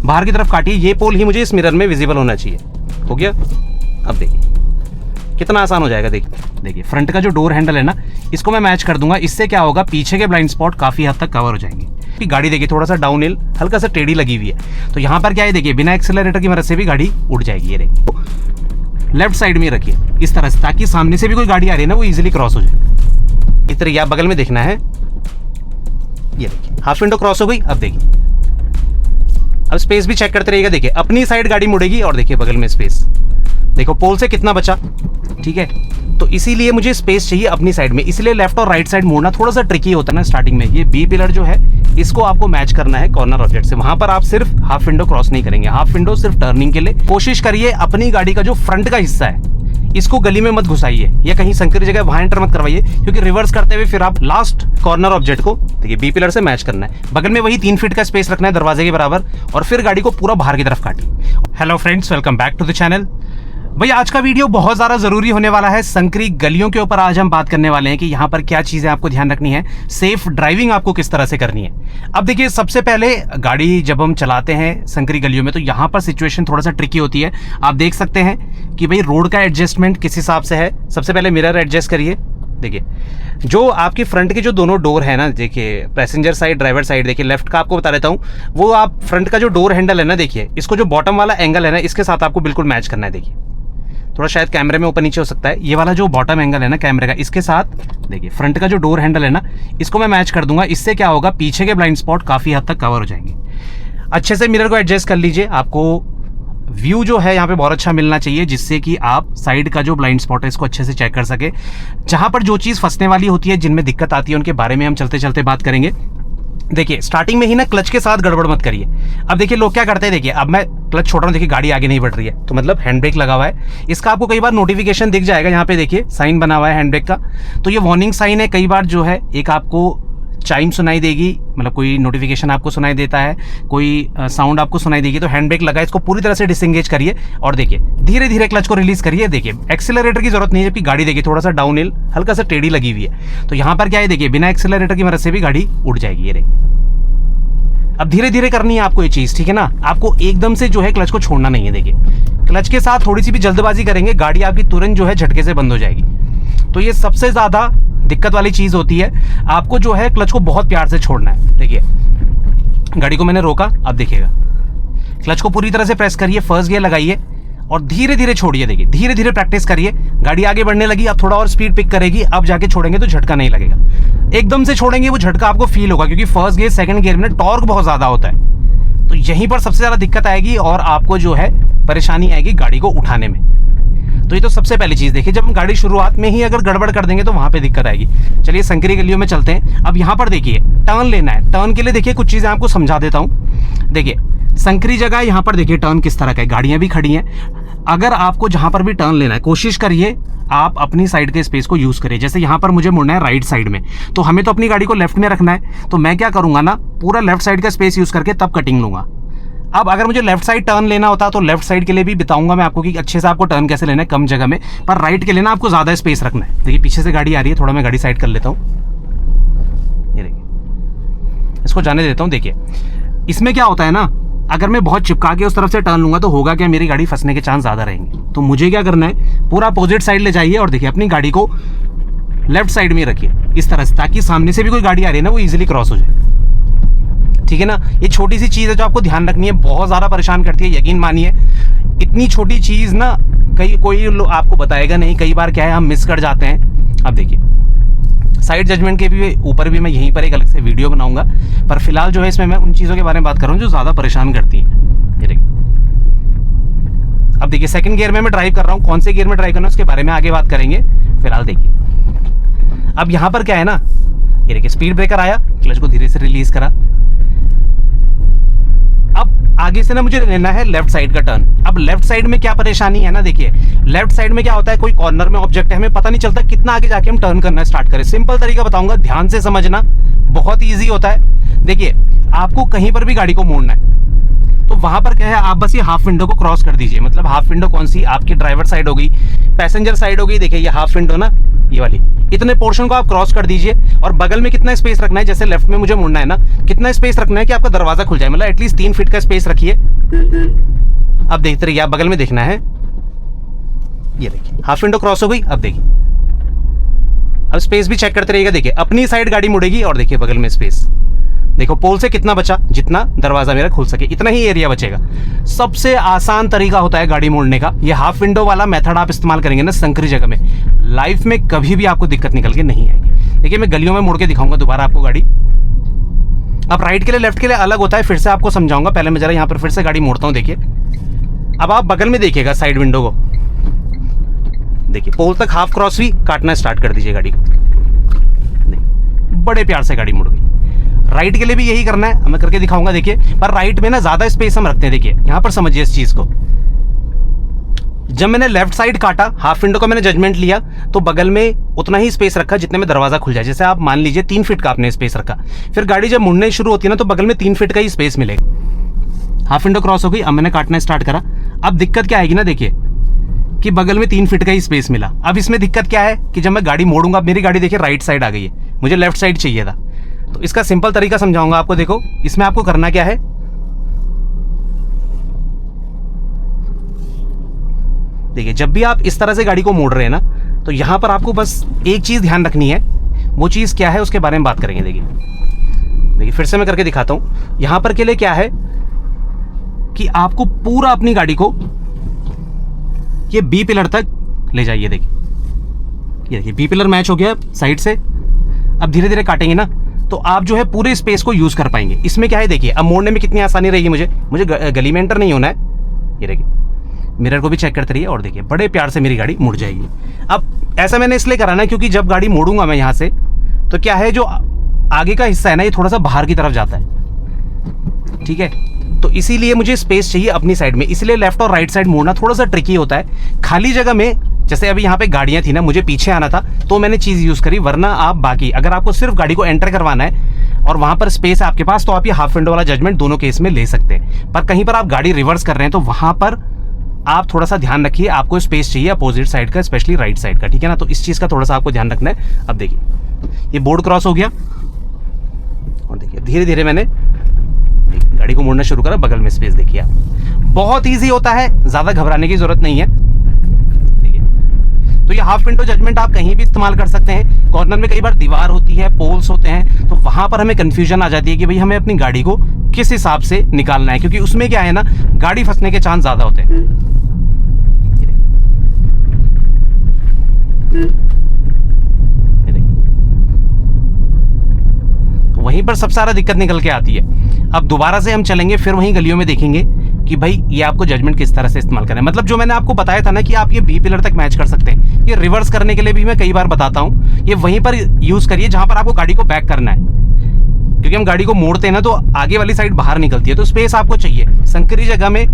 बाहर की तरफ काटिए, ये पोल ही मुझे इस मिरर में विजिबल होना चाहिए। हो गया। अब देखिए कितना आसान हो जाएगा। देखिए फ्रंट का जो डोर हैंडल है ना, इसको मैं मैच कर दूंगा। इससे क्या होगा, पीछे के ब्लाइंड स्पॉट काफी हद तक कवर हो जाएंगे। गाड़ी देखिए थोड़ा सा डाउन हिल, हल्का सा टेढ़ी लगी हुई है, तो यहाँ पर क्या है, देखिए बिना एक्सेलरेटर की मदद से भी गाड़ी उड़ जाएगी। ये देखिए लेफ्ट साइड में रखिए इस तरह से, ताकि सामने से भी कोई गाड़ी आ रही है ना, वो इजीली क्रॉस हो जाए। इस तरह बगल में देखना है। ये देखिए हाफ विंडो क्रॉस हो गई। अब देखिए, अब स्पेस भी चेक करते रहिएगा। देखिए अपनी साइड गाड़ी मुड़ेगी और देखिए बगल में स्पेस, देखो पोल से कितना बचा। ठीक है, तो इसीलिए मुझे स्पेस चाहिए अपनी साइड में, इसलिए लेफ्ट और राइट साइड मोड़ना थोड़ा सा ट्रिकी होता है ना स्टार्टिंग में। ये बी पिलर जो है, इसको आपको मैच करना है कॉर्नर ऑब्जेक्ट से। वहां पर आप सिर्फ हाफ विंडो क्रॉस नहीं करेंगे, हाफ विंडो सिर्फ टर्निंग के लिए। कोशिश करिए अपनी गाड़ी का जो फ्रंट का हिस्सा है, इसको गली में मत घुसाइए या कहीं संकरी जगह वहां एंटर मत करवाइए, क्योंकि रिवर्स करते हुए फिर आप लास्ट कॉर्नर ऑब्जेक्ट को देखिए बी पिलर से मैच करना है। बगल में वही 3 फीट का स्पेस रखना है दरवाजे के बराबर, और फिर गाड़ी को पूरा बाहर की तरफ काटिए। Hello friends, welcome back to the channel. भाई आज का वीडियो बहुत ज़्यादा ज़रूरी होने वाला है। संकरी गलियों के ऊपर आज हम बात करने वाले हैं कि यहाँ पर क्या चीज़ें आपको ध्यान रखनी है, सेफ ड्राइविंग आपको किस तरह से करनी है। अब देखिए सबसे पहले गाड़ी जब हम चलाते हैं संकरी गलियों में, तो यहाँ पर सिचुएशन थोड़ा सा ट्रिकी होती है। आप देख सकते हैं कि भाई रोड का एडजस्टमेंट किस हिसाब से है। सबसे पहले मिरर एडजस्ट करिए। देखिए जो आपकी फ्रंट के जो दोनों डोर है ना, देखिए पैसेंजर साइड, ड्राइवर साइड, देखिए लेफ्ट का आपको बता देता हूँ, वो आप फ्रंट का जो डोर हैंडल है ना, देखिए इसको जो बॉटम वाला एंगल है ना, इसके साथ आपको बिल्कुल मैच करना है। देखिए थोड़ा शायद कैमरे में ऊपर नीचे हो सकता है, ये वाला जो बॉटम एंगल है ना कैमरे का, इसके साथ देखिए फ्रंट का जो डोर हैंडल है ना, इसको मैं मैच कर दूंगा। इससे क्या होगा, पीछे के ब्लाइंड स्पॉट काफ़ी हद तक कवर हो जाएंगे। अच्छे से मिरर को एडजस्ट कर लीजिए। आपको व्यू जो है यहाँ पे बहुत अच्छा मिलना चाहिए, जिससे कि आप साइड का जो ब्लाइंड स्पॉट है इसको अच्छे से चेक कर सके। जहाँ पर जो चीज़ फंसने वाली होती है, जिनमें दिक्कत आती है, उनके बारे में हम चलते चलते बात करेंगे। देखिए स्टार्टिंग में ही ना क्लच के साथ गड़बड़ मत करिए। अब देखिए लोग क्या करते हैं, देखिए अब मैं क्लच छोड़ रहा हूँ, देखिए गाड़ी आगे नहीं बढ़ रही है, तो मतलब हैंड ब्रेक लगा हुआ है। इसका आपको कई बार नोटिफिकेशन दिख जाएगा, यहाँ पे देखिए साइन बना हुआ है हैंड ब्रेक का, तो ये वार्निंग साइन है। कई बार जो है एक आपको चाइम सुनाई देगी, मतलब कोई नोटिफिकेशन आपको सुनाई देता है, कोई साउंड आपको सुनाई देगी, तो हैंड ब्रेक लगा, इसको पूरी तरह से डिसएंगेज करिए और देखिए धीरे धीरे क्लच को रिलीज करिए। देखिए एक्सेलरेटर की जरूरत नहीं है, जबकि गाड़ी देखिए थोड़ा सा डाउन हिल, हल्का सा टेढ़ी लगी हुई है, तो यहाँ पर क्या है, देखिए बिना एक्सेलरेटर की मदद से भी गाड़ी उड़ जाएगी। ये देखिए अब धीरे धीरे करनी है आपको ये चीज, ठीक है ना। आपको एकदम से जो है क्लच को छोड़ना नहीं है। देखिए क्लच के साथ थोड़ी सी भी जल्दबाजी करेंगे, गाड़ी आपकी तुरंत जो है झटके से बंद हो जाएगी। तो ये सबसे ज्यादा दिक्कत वाली चीज होती है। आपको जो है क्लच को बहुत प्यार से छोड़ना है। देखिए गाड़ी को मैंने रोका, अब देखिएगा क्लच को पूरी तरह से प्रेस करिए, फर्स्ट गियर लगाइए और धीरे धीरे छोड़िए। देखिए धीरे धीरे प्रैक्टिस करिए। गाड़ी आगे बढ़ने लगी, अब थोड़ा और स्पीड पिक करेगी, अब जाके छोड़ेंगे तो झटका नहीं लगेगा। एकदम से छोड़ेंगे वो झटका आपको फील होगा, क्योंकि फर्स्ट गियर सेकंड गियर में टॉर्क बहुत ज्यादा होता है, तो यहीं पर सबसे ज्यादा दिक्कत आएगी और आपको जो है परेशानी आएगी गाड़ी को उठाने में। तो ये तो सबसे पहली चीज। देखिए जब हम गाड़ी शुरुआत में ही अगर गड़बड़ कर देंगे तो वहां पे दिक्कत आएगी। चलिए संकरी गलियों में चलते हैं। अब यहाँ पर देखिए टर्न लेना है। टर्न के लिए देखिए कुछ चीजें आपको समझा देता हूँ। देखिए संकरी जगह यहाँ पर देखिए टर्न किस तरह का है, गाड़ियां भी खड़ी हैं। अगर आपको जहां पर भी टर्न लेना है, कोशिश करिए आप अपनी साइड के स्पेस को यूज करिए। जैसे यहाँ पर मुझे मुड़ना है राइट साइड में, तो हमें तो अपनी गाड़ी को लेफ्ट में रखना है, तो मैं क्या करूंगा ना, पूरा लेफ्ट साइड का स्पेस यूज करके तब कटिंग लूंगा। अब अगर मुझे लेफ्ट साइड टर्न लेना होता तो लेफ्ट साइड के लिए भी बताऊंगा मैं आपको कि अच्छे से आपको टर्न कैसे लेना है कम जगह में, पर राइट के लिए ना आपको ज्यादा स्पेस रखना है। देखिए पीछे से गाड़ी आ रही है, थोड़ा मैं गाड़ी साइड कर लेता हूँ। ये देखिए इसको जाने देता हूँ। देखिए इसमें क्या होता है ना, अगर मैं बहुत चिपका के उस तरफ से टर्न लूंगा तो होगा क्या, मेरी गाड़ी फंसने के चांस ज्यादा रहेंगे। तो मुझे क्या करना है, पूरा अपोजिट साइड ले जाइए और देखिए अपनी गाड़ी को लेफ्ट साइड में रखिए इस तरह से, ताकि सामने से भी कोई गाड़ी आ रही है ना, वो इजीली क्रॉस हो जाए। ठीक है ना, ये छोटी सी चीज है जो आपको ध्यान रखनी है, बहुत ज्यादा परेशान करती है। यकीन मानिए इतनी छोटी चीज ना कोई आपको बताएगा नहीं। कई बार क्या है हम मिस कर जाते हैं। अब देखिए साइड जजमेंट के भी ऊपर भी मैं यहीं पर एक अलग से वीडियो बनाऊंगा, पर फिलहाल जो है इसमें मैं उन चीज़ों के बारे में बात कर रहा हूँ जो ज़्यादा परेशान करती हैं। ये देखिए अब देखिए सेकंड गियर में मैं ड्राइव कर रहा हूँ, कौन से गियर में ड्राइव करना है उसके बारे में आगे बात करेंगे। फिलहाल देखिए अब यहाँ पर क्या है ना, ये देखिए स्पीड ब्रेकर आया, क्लच को धीरे से रिलीज करा। अब आगे से ना मुझे लेना है लेफ्ट साइड का टर्न। अब लेफ्ट साइड में क्या परेशानी है ना, देखिए लेफ्ट साइड में क्या होता है, कोई कॉर्नर में ऑब्जेक्ट है, हमें पता नहीं चलता कितना आगे जाके हम टर्न करना स्टार्ट करें। सिंपल तरीका बताऊंगा, ध्यान से समझना, बहुत इजी होता है। देखिए आपको कहीं पर भी गाड़ी को मोड़ना है तो वहां पर क्या है, आप बस ये हाफ विंडो को क्रॉस कर दीजिए। मतलब हाफ विंडो कौन सी, आपकी ड्राइवर साइड हो गई, पैसेंजर साइड हो गई। देखिए ये हाफ विंडो ना, ये वाली, इतने पोर्शन को आप क्रॉस कर दीजिए और बगल में कितना स्पेस रखना है, जैसे लेफ्ट में मुझे मुड़ना है ना, कितना स्पेस रखना है कि आपका दरवाजा खुल जाए, मतलब एटलीस्ट 3 फीट का स्पेस रखिए। अब देखते रहिए, आप बगल में देखना है, ये देखिए हाफ विंडो क्रॉस हो गई। अब देखिए, अब स्पेस भी चेक करते रहिएगा, देखिए अपनी साइड गाड़ी मुड़ेगी और देखिए बगल में स्पेस, देखो पोल से कितना बचा, जितना दरवाजा मेरा खुल सके इतना ही एरिया बचेगा। सबसे आसान तरीका होता है गाड़ी मोड़ने का, ये हाफ विंडो वाला मेथड आप इस्तेमाल करेंगे ना संकरी जगह में, लाइफ में कभी भी आपको दिक्कत निकल के नहीं आएगी। देखिए मैं गलियों में मुड़ के दिखाऊंगा दोबारा आपको गाड़ी। अब राइट के लिए लेफ्ट के लिए अलग होता है, फिर से आपको समझाऊंगा। पहले मैं जरा यहाँ पर फिर से गाड़ी मोड़ता हूँ। देखिए अब आप बगल में देखिएगा साइड विंडो को, देखिए पोल तक हाफ क्रॉस हुई, काटना स्टार्ट कर दीजिए गाड़ी को, बड़े प्यार से गाड़ी मुड़ गई। राइट के लिए भी यही करना है, मैं करके दिखाऊंगा। देखिए पर राइट में ना ज्यादा स्पेस हम रखते हैं, देखिए यहां पर समझिए इस चीज को। जब मैंने लेफ्ट साइड काटा, हाफ विंडो का मैंने जजमेंट लिया, तो बगल में उतना ही स्पेस रखा जितने में दरवाजा खुल जाए। जैसे आप मान लीजिए 3 फीट का आपने स्पेस रखा, फिर गाड़ी जब मुड़ने शुरू होती है ना तो बगल में 3 फीट का ही स्पेस मिलेगा। हाफ विंडो क्रॉस हो गई, अब मैंने काटना स्टार्ट करा। अब दिक्कत क्या आएगी ना, देखिए कि बगल में 3 फीट का ही स्पेस मिला। अब इसमें दिक्कत क्या है कि जब मैं गाड़ी मोड़ूंगा, मेरी गाड़ी देखिए राइट साइड आ गई है, मुझे लेफ्ट साइड चाहिए था। तो इसका सिंपल तरीका समझाऊंगा आपको। देखो इसमें आपको करना क्या है, देखिए जब भी आप इस तरह से गाड़ी को मोड़ रहे हैं ना, तो यहां पर आपको बस एक चीज ध्यान रखनी है। वो चीज क्या है उसके बारे में बात करेंगे। देखिए फिर से मैं करके दिखाता हूं। यहां पर के लिए क्या है कि आपको पूरा अपनी गाड़ी को ये बी पिलर तक ले जाइए। देखिए ये देखिए बी पिलर मैच हो गया साइड से। अब धीरे धीरे काटेंगे ना तो आप जो है पूरे स्पेस को यूज कर पाएंगे। इसमें क्या है, देखिए अब मोड़ने में कितनी आसानी रहेगी। मुझे गली में एंटर नहीं होना है। ये देखिए मिरर को भी चेक करते रहिए और देखिए बड़े प्यार से मेरी गाड़ी मुड़ जाएगी। अब ऐसा मैंने इसलिए करा ना क्योंकि जब गाड़ी मोड़ूंगा मैं यहाँ से, तो क्या है जो आगे का हिस्सा है ना, ये थोड़ा सा बाहर की तरफ जाता है, ठीक है। तो इसीलिए मुझे स्पेस चाहिए अपनी साइड में, इसलिए लेफ्ट और राइट साइड मोड़ना थोड़ा सा ट्रिकी होता है। खाली जगह में, जैसे अभी यहाँ पे गाड़ियां थी ना, मुझे पीछे आना था तो मैंने चीज यूज करी, वरना आप बाकी अगर आपको सिर्फ गाड़ी को एंटर करवाना है और वहां पर स्पेस है आपके पास, तो आप ये हाफ विंडो वाला जजमेंट दोनों केस में ले सकते हैं। पर कहीं पर आप गाड़ी रिवर्स कर रहे हैं तो वहां पर आप थोड़ा सा ध्यान रखिए, आपको स्पेस चाहिए अपोजिट साइड का, स्पेशली राइट साइड का, ठीक है ना। तो इस चीज का थोड़ा सा आपको ध्यान रखना है। अब देखिए ये बोर्ड क्रॉस हो गया और देखिए धीरे धीरे मैंने गाड़ी को मोड़ना शुरू करा, बगल में स्पेस देखिए आप। बहुत ईजी होता है, ज्यादा घबराने की जरूरत नहीं है। देखिए तो ये हाफ विंडो जजमेंट आप कहीं भी इस्तेमाल कर सकते हैं। कॉर्नर में कई बार दीवार होती है, पोल्स होते हैं, तो वहां पर हमें कंफ्यूजन आ जाती है कि भाई हमें अपनी गाड़ी को किस हिसाब से निकालना है, क्योंकि उसमें क्या है ना, गाड़ी फंसने के चांस ज्यादा होते हैं। वहीं पर सबसे सारा दिक्कत निकल के आती है। अब दोबारा से हम चलेंगे, फिर वहीं गलियों में देखेंगे कि भाई ये आपको जजमेंट किस तरह से इस्तेमाल करना है। मतलब जो मैंने आपको बताया था ना कि आप ये बी पिलर तक मैच कर सकते हैं, ये रिवर्स करने के लिए भी मैं कई बार बताता हूँ। ये वहीं पर यूज करिए जहां पर आपको गाड़ी को बैक करना है, क्योंकि हम गाड़ी को मोड़ते हैं ना तो आगे वाली साइड बाहर निकलती है, तो स्पेस आपको चाहिए। संकरी जगह में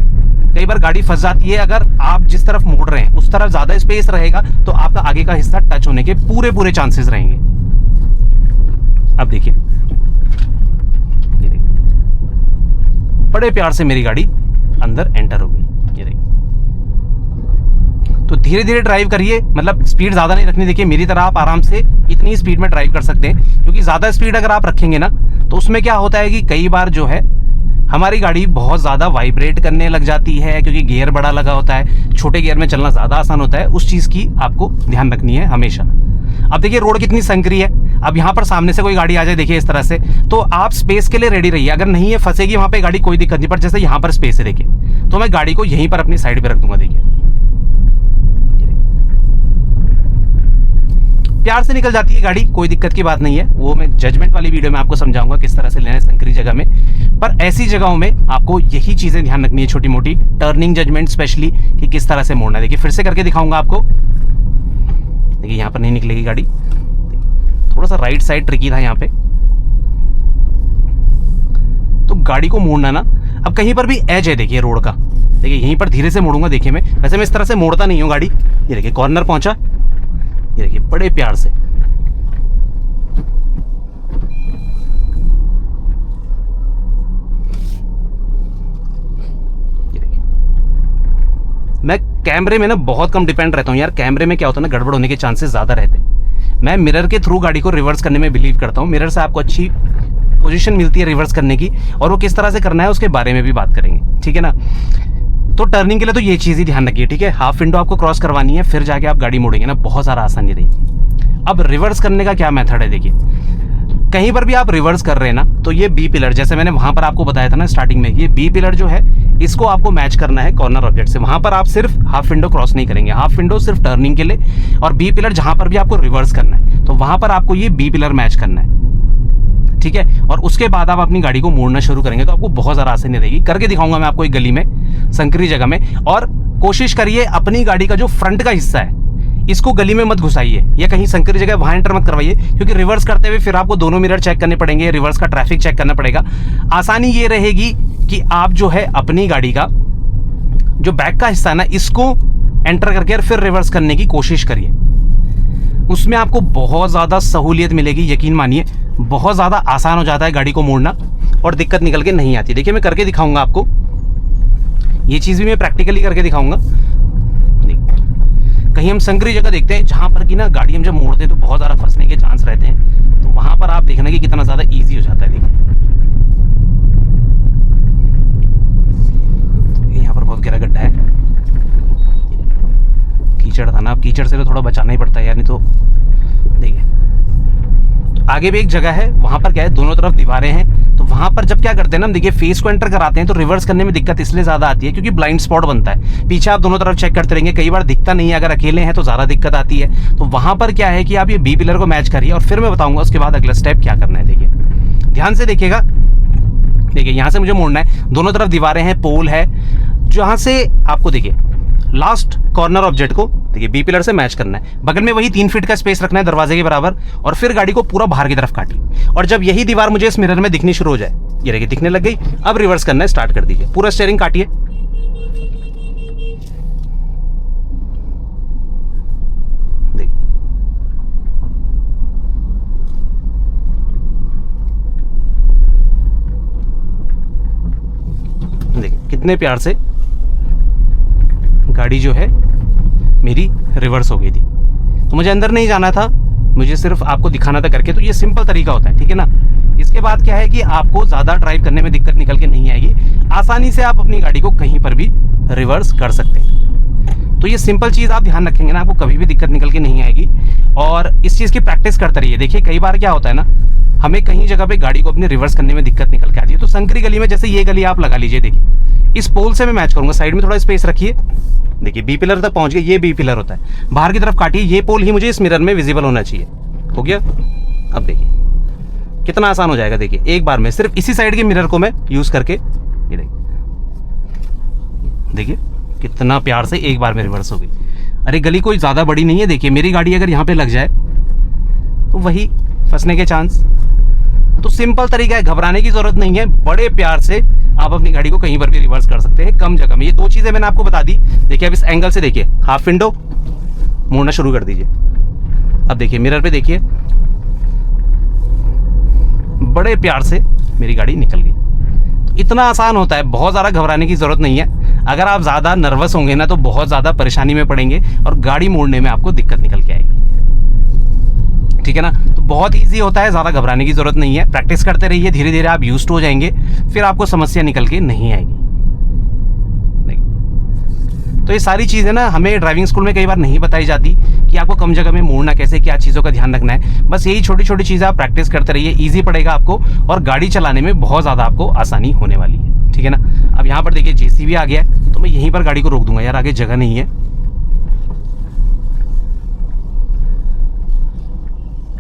कई बार गाड़ी फंस जाती है, अगर आप जिस तरफ मोड़ रहे हैं उस तरफ ज्यादा स्पेस रहेगा तो आपका आगे का हिस्सा टच होने के पूरे चांसेस रहेंगे। अब देखिए बड़े प्यार से मेरी गाड़ी अंदर एंटर हो गई। ये देखिए, तो धीरे धीरे ड्राइव करिए, मतलब स्पीड ज्यादा नहीं रखनी। देखिए मेरी तरह आप आराम से इतनी स्पीड में ड्राइव कर सकते हैं, क्योंकि ज्यादा स्पीड अगर आप रखेंगे ना तो उसमें क्या होता है कि कई बार जो है हमारी गाड़ी बहुत ज़्यादा वाइब्रेट करने लग जाती है, क्योंकि गियर बड़ा लगा होता है। छोटे गियर में चलना ज़्यादा आसान होता है, उस चीज़ की आपको ध्यान रखनी है हमेशा। अब देखिए रोड कितनी संकरी है। अब यहाँ पर सामने से कोई गाड़ी आ जाए, देखिए इस तरह से, तो आप स्पेस के लिए रेडी रहिए। अगर नहीं है, फंसेगी वहाँ पे गाड़ी, कोई दिक्कत नहीं। पर जैसे यहाँ पर स्पेस है देखिए, तो मैं गाड़ी को यहीं पर अपनी साइड पे रख दूंगा। देखिए प्यार से निकल जाती है गाड़ी, कोई दिक्कत की बात नहीं है। वो मैं जजमेंट वाली वीडियो में आपको समझाऊंगा किस तरह से लेना है संकरी जगह में। पर ऐसी जगहों में आपको यही चीजें ध्यान रखनी है, छोटी मोटी टर्निंग जजमेंट स्पेशली, कि किस तरह से मोड़ना है। देखिए फिर से करके दिखाऊंगा आपको। देखिए यहाँ पर नहीं निकलेगी गाड़ी, थोड़ा सा राइट साइड ट्रिकी था यहाँ पे, तो गाड़ी को मोड़ना ना, अब कहीं पर भी एज है देखिए रोड का, देखिए यहीं पर धीरे से मोड़ूंगा। देखिए वैसे मैं इस तरह से मोड़ता नहीं हूँ गाड़ी। ये देखिए कॉर्नर पहुंचा, ये देखिए बड़े प्यार से मैं कैमरे में ना बहुत कम डिपेंड रहता हूँ यार। कैमरे में क्या होता है ना, गड़बड़ होने के चांसेस ज्यादा रहते हैं। मैं मिरर के थ्रू गाड़ी को रिवर्स करने में बिलीव करता हूँ। मिरर से आपको अच्छी पोजीशन मिलती है रिवर्स करने की, और वो किस तरह से करना है उसके बारे में भी बात करेंगे, ठीक है ना। तो टर्निंग के लिए तो ये चीज़ ही ध्यान रखिए, ठीक है। हाफ विंडो आपको क्रॉस करवानी है, फिर जाके आप गाड़ी मोड़ेंगे ना, बहुत सारा आसानी रहेगी। अब रिवर्स करने का क्या मेथड है, देखिए कहीं पर भी आप रिवर्स कर रहे हैं ना, तो ये बी पिलर, जैसे मैंने वहां पर आपको बताया था ना स्टार्टिंग में, ये बी पिलर जो है इसको आपको मैच करना है कॉर्नर ऑब्जेक्ट से। वहां पर आप सिर्फ हाफ विंडो क्रॉस नहीं करेंगे, हाफ विंडो सिर्फ टर्निंग के लिए, और बी पिलर जहां पर भी आपको रिवर्स करना है तो वहां पर आपको ये बी पिलर मैच करना है, ठीक है। और उसके बाद आप अपनी गाड़ी को मोड़ना शुरू करेंगे तो आपको बहुत ज़्यादा आसानी रहेगी। करके दिखाऊंगा मैं आपको एक गली में, संकरी जगह में। और कोशिश करिए अपनी गाड़ी का जो फ्रंट का हिस्सा है इसको गली में मत घुसाइए, या कहीं संकरी जगह वहां एंटर मत करवाइए, क्योंकि रिवर्स करते हुए फिर आपको दोनों मिरर चेक करने पड़ेंगे, रिवर्स का ट्रैफिक चेक करना पड़ेगा। आसानी ये रहेगी कि आप जो है अपनी गाड़ी का जो बैक का हिस्सा है ना इसको एंटर करके और फिर रिवर्स करने की कोशिश करिए। उसमें आपको बहुत ज़्यादा सहूलियत मिलेगी, यकीन मानिए, बहुत ज़्यादा आसान हो जाता है गाड़ी को मोड़ना और दिक्कत निकल के नहीं आती। देखिए मैं करके दिखाऊंगा आपको, ये चीज़ भी मैं प्रैक्टिकली करके दिखाऊंगा। कहीं हम संकरी जगह देखते हैं जहाँ पर कि ना गाड़ी हम जब मोड़ते हैं तो बहुत ज़्यादा फंसने के चांस रहते हैं, तो वहाँ पर आप देखना कि कितना ज़्यादा ईजी हो जाता है। देखिए यहाँ पर बहुत गहरा गड्ढा है, कीचड़ था ना, अब कीचड़ से तो थोड़ा बचाना ही पड़ता है यार, नहीं तो देखिए आगे भी एक जगह है, वहां पर क्या है दोनों तरफ दीवारें हैं, तो वहां पर जब क्या करते हैं ना, देखिए फेस को एंटर कराते हैं तो रिवर्स करने में दिक्कत इसलिए ज्यादा आती है क्योंकि ब्लाइंड स्पॉट बनता है। पीछे आप दोनों तरफ चेक करते रहेंगे, कई बार दिखता नहीं है, अगर अकेले हैं तो ज्यादा दिक्कत आती है। तो वहां पर क्या है कि आप ये बी पिलर को मैच करिए और फिर मैं बताऊंगा उसके बाद अगला स्टेप क्या करना है। देखिए ध्यान से देखिएगा, देखिए यहाँ से मुझे मोड़ना है, दोनों तरफ दीवारें हैं, पोल है, जहां से आपको देखिए लास्ट कॉर्नर ऑब्जेक्ट को देखिए बी पिलर से मैच करना है। बगल में वही 3 फीट का स्पेस रखना है दरवाजे के बराबर, और फिर गाड़ी को पूरा बाहर की तरफ काटिए। और जब यही दीवार मुझे इस मिरर में दिखनी शुरू हो जाए, ये देखिए दिखने लग गई, अब रिवर्स करना है, स्टार्ट कर दीजिए, पूरा स्टीयरिंग काटिए। देखिए कितने प्यार से गाड़ी जो है मेरी रिवर्स हो गई थी। तो मुझे अंदर नहीं जाना था, मुझे सिर्फ आपको दिखाना था करके। तो ये सिंपल तरीका होता है, ठीक है ना। इसके बाद क्या है कि आपको ज़्यादा ड्राइव करने में दिक्कत निकल के नहीं आएगी, आसानी से आप अपनी गाड़ी को कहीं पर भी रिवर्स कर सकते हैं। तो ये सिंपल चीज़ आप ध्यान रखेंगे ना, आपको कभी भी दिक्कत निकल के नहीं आएगी। और इस चीज़ की प्रैक्टिस करते रहिए। देखिए कई बार क्या होता है ना, हमें कहीं जगह पे गाड़ी को अपने रिवर्स करने में दिक्कत निकल के आती है। तो संकरी गली में जैसे ये गली आप लगा लीजिए, देखिए इस पोल से मैं मैच करूंगा, साइड में थोड़ा स्पेस रखिए, देखिए बी पिलर तक पहुंच गए, ये बी पिलर होता है, बाहर की तरफ काटिए, ये पोल ही मुझे इस मिरर में विजिबल होना चाहिए। हो गया, अब देखिए कितना आसान हो जाएगा। देखिए एक बार में सिर्फ इसी साइड के मिरर को मैं यूज करके, ये देखिए कितना प्यार से एक बार में रिवर्स हो गई। अरे गली कोई ज्यादा बड़ी नहीं है, देखिए मेरी गाड़ी अगर यहाँ पे लग जाए तो वही फंसने के चांस। तो सिंपल तरीका है, घबराने की जरूरत नहीं है, बड़े प्यार से आप अपनी गाड़ी को कहीं पर भी रिवर्स कर सकते हैं कम जगह में। ये 2 चीजें मैंने आपको बता दी। देखिए अब इस एंगल से देखिए, हाफ विंडो मोड़ना शुरू कर दीजिए। अब देखिए मिरर पे देखिए, बड़े प्यार से मेरी गाड़ी निकल गई। तो इतना आसान होता है, बहुत ज़्यादा घबराने की ज़रूरत नहीं है। अगर आप ज़्यादा नर्वस होंगे ना तो बहुत ज़्यादा परेशानी में पड़ेंगे और गाड़ी मोड़ने में आपको दिक्कत निकल के आएगी, ठीक है ना। तो बहुत इजी होता है, ज़्यादा घबराने की ज़रूरत नहीं है। प्रैक्टिस करते रहिए, धीरे धीरे आप यूज्ड हो जाएंगे, फिर आपको समस्या निकल के नहीं आएगी। तो ये सारी चीज़ें ना हमें ड्राइविंग स्कूल में कई बार नहीं बताई जाती कि आपको कम जगह में मोड़ना कैसे, क्या चीज़ों का ध्यान रखना है। बस यही छोटी छोटी चीज़ें आप प्रैक्टिस करते रहिए, ईजी पड़ेगा आपको और गाड़ी चलाने में बहुत ज़्यादा आपको आसानी होने वाली है, ठीक है ना। अब यहाँ पर देखिए जेसीबी आ गया है, तो मैं यहीं पर गाड़ी को रोक दूंगा यार, आगे जगह नहीं है।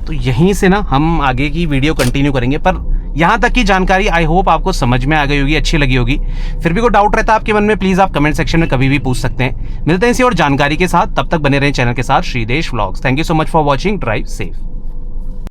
तो यहीं से ना हम आगे की वीडियो कंटिन्यू करेंगे, पर यहाँ तक की जानकारी आई होप आपको समझ में आ गई होगी, अच्छी लगी होगी। फिर भी कोई डाउट रहता है आपके मन में, प्लीज़ आप कमेंट सेक्शन में कभी भी पूछ सकते हैं। मिलते हैं इसी और जानकारी के साथ, तब तक बने रहें चैनल के साथ, Shridesh vlogs. Thank you so much for watching, drive safe.